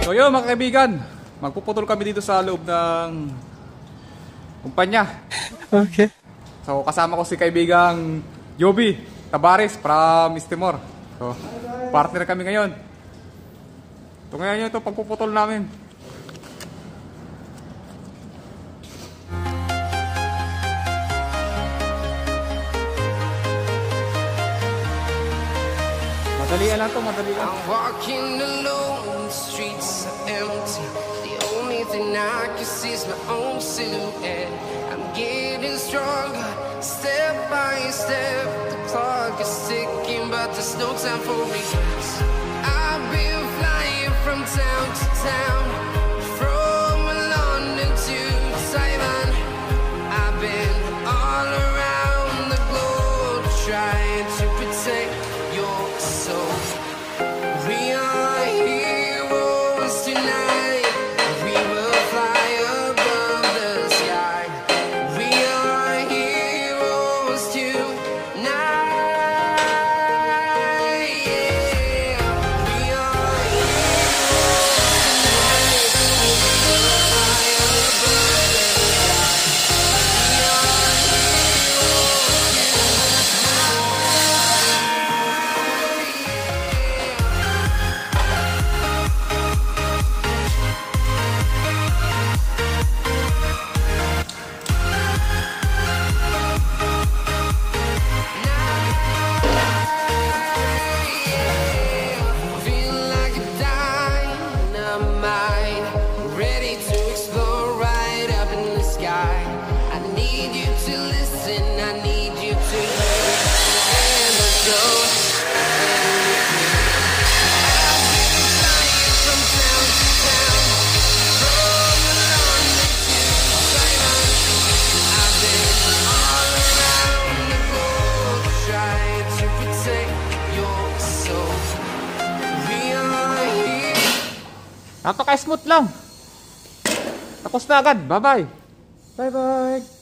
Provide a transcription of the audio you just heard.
So yun mga kaibigan, magpuputol kami dito sa loob ng kumpanya. Okay. So kasama ko si kaibigang Joby Tabares from Timor. So partner kami ngayon. Ito ngayon ito pagpuputol namin. Madalian lang to, madalian. I'm walking alone, the streets are empty. The only thing I can see is my own silhouette. I'm getting stronger, step by step. The clock is ticking, but there's no time for regrets. I've been flying from town to town, from London to Taiwan. I've been all around the globe trying to protect your soul. We are heroes tonight. We will fly above the sky. We are heroes tonight. Yeah. We are heroes tonight. We will fly above the sky. We are feel like a dynamite, ready to explore right up in the sky. I need you to listen, I need you to hear, and don't I've been flying from town to town, from London to Taiwan. I've been all around the globe trying to protect your soul. We are here. Napaka-smooth lang. Tapos na agad. Bye-bye. Bye-bye.